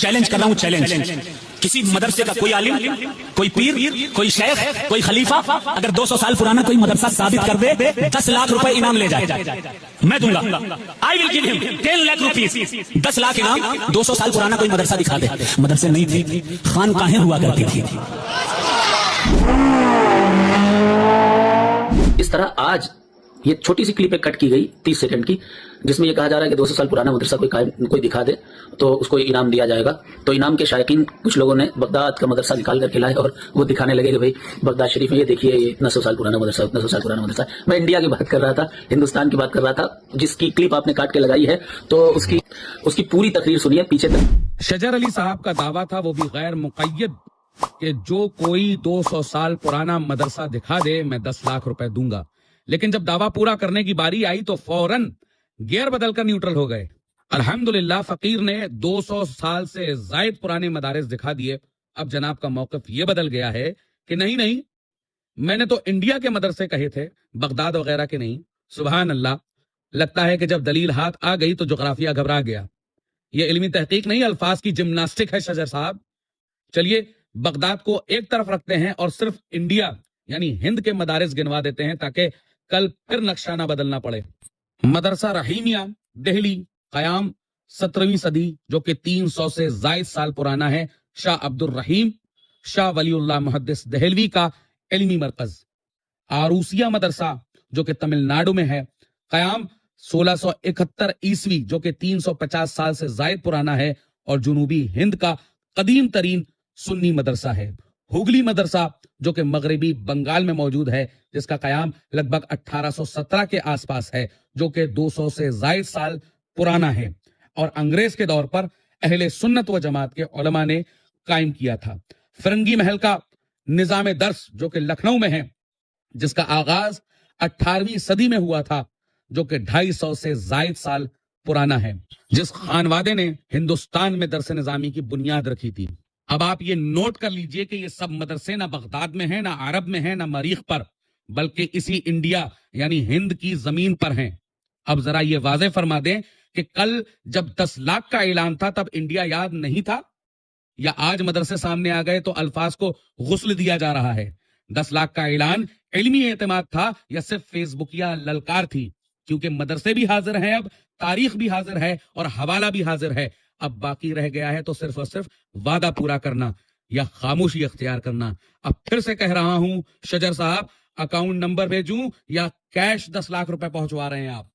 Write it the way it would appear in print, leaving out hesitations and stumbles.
Challenge کر رہا ہوں، چیلنج، کسی مدرسے کا کوئی عالم، کوئی پیر، کوئی شیخ، کوئی خلیفہ اگر 200 سال پرانا کوئی مدرسہ ثابت کر دے 10 لاکھ روپے انعام لے جائے، میں دوں گا. آئی ول گیو ہم 10 لاکھ روپیز، 10 لاکھ انعام. 200 سال پرانا کوئی مدرسہ دکھا دے. مدرسے نہیں تھے، خانقاہیں ہوا کرتی تھی. اس طرح آج یہ چھوٹی سی کلپ کٹ کی گئی 30 سیکنڈ کی، جس میں یہ کہا جا رہا ہے کہ 200 سال پرانا مدرسہ کوئی دکھا دے تو اس کو انعام دیا جائے گا. تو انعام کے شائقین کچھ لوگوں نے بغداد کا مدرسہ نکال کر کے لائے اور وہ دکھانے لگے کہ بھائی بغداد شریف میں یہ دیکھیے یہ اتنا 100 سال پرانا مدرسہ، اتنا 100 سال پرانا مدرسہ. میں انڈیا کی بات کر رہا تھا، ہندوستان کی بات کر رہا تھا، جس کی کلپ آپ نے کاٹ کے لگائی ہے تو اس کی پوری تقریر سنیے پیچھے تک. شجر علی صاحب کا دعویٰ تھا، وہ بھی غیر مقید، کہ جو کوئی 200 سال پرانا مدرسہ دکھا دے میں 10 لاکھ روپے دوں گا. لیکن جب دعویٰ پورا کرنے کی باری آئی تو فوراً گیئر بدل کر نیوٹرل ہو گئے. الحمدللہ فقیر نے 200 سال سے زائد پرانے مدارس دکھا دیے. اب جناب کا موقف یہ بدل گیا ہے کہ نہیں میں نے تو انڈیا کے مدرسے کہے تھے، بغداد وغیرہ کے نہیں. سبحان اللہ. لگتا ہے کہ جب دلیل ہاتھ آ گئی تو جغرافیہ گھبرا گیا. یہ علمی تحقیق نہیں، الفاظ کی جمناسٹک ہے شجر صاحب. چلیے بغداد کو ایک طرف رکھتے ہیں اور صرف انڈیا یعنی ہند کے مدارس گنوا دیتے ہیں تاکہ کل پھر نقشہ نہ بدلنا پڑے. مدرسہ رحیمیہ دہلی، قیام 17ویں صدی، جو کہ 300 سے زائد سال پرانا ہے. شاہ عبد الرحیم شاہ ولی اللہ محدث دہلوی کا علمی مرکز. آروسیہ مدرسہ جو کہ تمل ناڈو میں ہے، قیام 1671 عیسوی، جو کہ 350 سال سے زائد پرانا ہے اور جنوبی ہند کا قدیم ترین سنی مدرسہ ہے. ہوگلی مدرسہ جو کہ مغربی بنگال میں موجود ہے، جس کا قیام لگ بھگ 1817 کے آس پاس ہے، جو کہ 200 سے زائد سال پرانا ہے اور انگریز کے دور پر اہل سنت و جماعت کے علماء نے قائم کیا تھا. فرنگی محل کا نظام درس جو کہ لکھنؤ میں ہے، جس کا آغاز 18ویں صدی میں ہوا تھا، جو کہ 250 سے زائد سال پرانا ہے، جس خانوادے نے ہندوستان میں درس نظامی کی بنیاد رکھی تھی. اب آپ یہ نوٹ کر لیجئے کہ یہ سب مدرسے نہ بغداد میں ہیں، نہ عرب میں ہیں، نہ مریخ پر، بلکہ اسی انڈیا یعنی ہند کی زمین پر ہیں. اب ذرا یہ واضح فرما دیں کہ کل جب 10 لاکھ کا اعلان تھا تب انڈیا یاد نہیں تھا، یا آج مدرسے سامنے آ گئے تو الفاظ کو غسل دیا جا رہا ہے؟ 10 لاکھ کا اعلان علمی اعتماد تھا یا صرف فیس بک یا للکار تھی؟ کیونکہ مدرسے بھی حاضر ہیں، اب تاریخ بھی حاضر ہے اور حوالہ بھی حاضر ہے. اب باقی رہ گیا ہے تو صرف اور صرف وعدہ پورا کرنا یا خاموشی اختیار کرنا. اب پھر سے کہہ رہا ہوں شجر صاحب، اکاؤنٹ نمبر بھیجوں یا کیش 10 لاکھ روپے پہنچوا رہے ہیں آپ؟